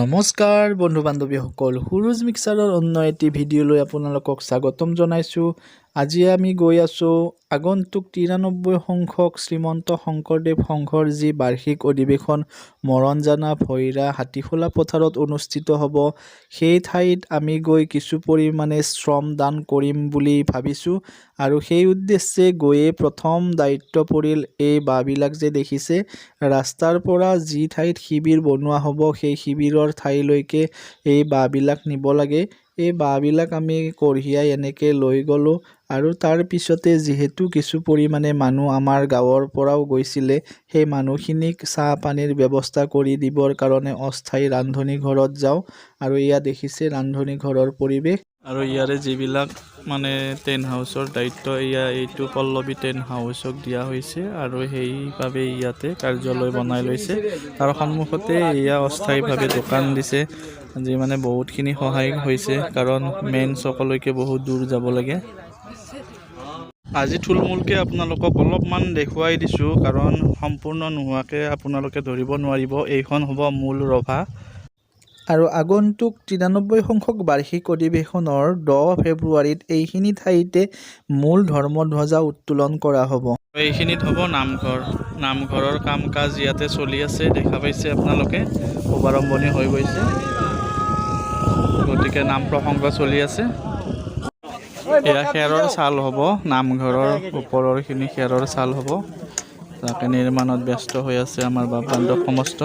নমস্কাৰ বন্ধু বান্ধৱীসকল, সুৰুজ মিক্সাৰৰ অন্য এটি ভিডিঅ'লৈ আপোনালোকক স্বাগতম জনাইছোঁ। আজি আমি গৈ আছোঁ আগন্তুক 93 সংখ্যক শ্ৰীমন্ত শংকৰদেৱ সংঘৰ যি বাৰ্ষিক অধিৱেশন মৰণজানা ভৈৰা হাতীখোলা পথাৰত অনুষ্ঠিত হ'ব, সেই ঠাইত আমি গৈ কিছু পৰিমাণে শ্ৰম দান কৰিম বুলি ভাবিছোঁ। আৰু সেই উদ্দেশ্যে গৈয়ে প্ৰথম দায়িত্ব পৰিল এই বাঁহবিলাক যে দেখিছে, ৰাস্তাৰ পৰা যি ঠাইত শিবিৰ বনোৱা হ'ব সেই শিবিৰৰ ঠাইলৈকে এই বাঁহবিলাক নিব লাগে। এই বাঁহবিলাক আমি কঢ়িয়াই এনেকৈ লৈ গ'লোঁ। আৰু তাৰ পিছতে যিহেতু কিছু পৰিমাণে মানুহ আমাৰ গাঁৱৰ পৰাও গৈছিলে, সেই মানুহখিনিক চাহ পানীৰ ব্যৱস্থা কৰি দিবৰ কাৰণে অস্থায়ী ৰান্ধনী ঘৰত যাওঁ। আৰু এয়া দেখিছে ৰান্ধনী ঘৰৰ পৰিৱেশ। আৰু ইয়াৰে যিবিলাক মানে টেণ্ট হাউচৰ দায়িত্ব, এইটো পল্লৱী টেণ্ট হাউচক দিয়া হৈছে আৰু সেইবাবে ইয়াতে কাৰ্যালয় বনাই লৈছে। তাৰ সন্মুখতে এয়া অস্থায়ীভাৱে দোকান দিছে, যি মানে বহুতখিনি সহায় হৈছে, কাৰণ মেইন চকলৈকে বহুত দূৰ যাব লাগে। আজি থুলমূলকৈ আপোনালোকক অলপমান দেখুৱাই দিছোঁ, কাৰণ সম্পূৰ্ণ নোহোৱাকৈ আপোনালোকে ধৰিব নোৱাৰিব। এইখন হ'ব মূল ৰভা। আৰু আগন্তুক 93 সংখ্যক বাৰ্ষিক অধিৱেশনৰ 10 ফেব্ৰুৱাৰীত এইখিনি ঠাইতে মূল ধৰ্মধ্বজা উত্তোলন কৰা হ'ব। এইখিনিত হ'ব নামঘৰ। নামঘৰৰ কাম কাজ ইয়াতে চলি আছে, দেখা পাইছে আপোনালোকে। শুভাৰম্ভণি হৈ গৈছে, গতিকে নাম প্ৰসংগ চলি আছে। এয়া খেৰৰ চাল হ'ব, নামঘৰৰ ওপৰৰখিনি খেৰৰ চাল হ'ব, তাকে নিৰ্মাণত ব্যস্ত হৈ আছে আমাৰ বান্ধৱ সমস্ত।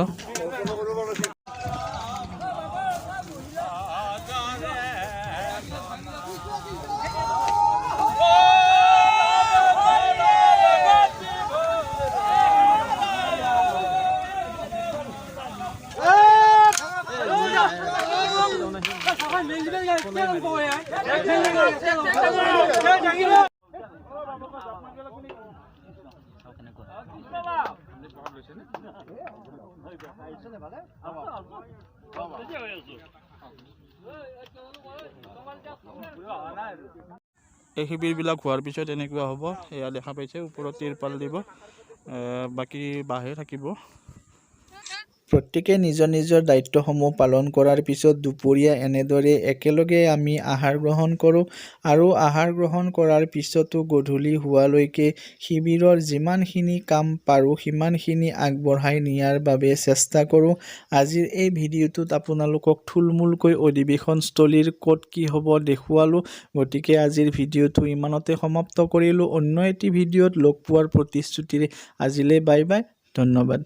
এই শিবিৰবিলাক হোৱাৰ পিছত এনেকুৱা হ'ব। এয়া দেখা পাইছে, ওপৰত তিৰপাল দিব, বাকী বাঁহে থাকিব। প্ৰত্যেকে নিজৰ নিজৰ দায়িত্বসমূহ পালন কৰাৰ পিছত দুপৰীয়া এনেদৰে একেলগে আমি আহাৰ গ্ৰহণ কৰোঁ। আৰু আহাৰ গ্ৰহণ কৰাৰ পিছতো গধূলি হোৱালৈকে শিবিৰৰ যিমানখিনি কাম পাৰোঁ সিমানখিনি আগবঢ়াই নিয়াৰ বাবে চেষ্টা কৰোঁ। আজিৰ এই ভিডিঅ'টোত আপোনালোকক থুলমূলকৈ অধিৱেশনস্থলীৰ ক'ত কি হ'ব দেখুৱালোঁ। গতিকে আজিৰ ভিডিঅ'টো ইমানতে সমাপ্ত কৰিলোঁ। অন্য এটি ভিডিঅ'ত লগ পোৱাৰ প্ৰতিশ্ৰুতিৰে আজিলৈ বাই বাই, ধন্যবাদ।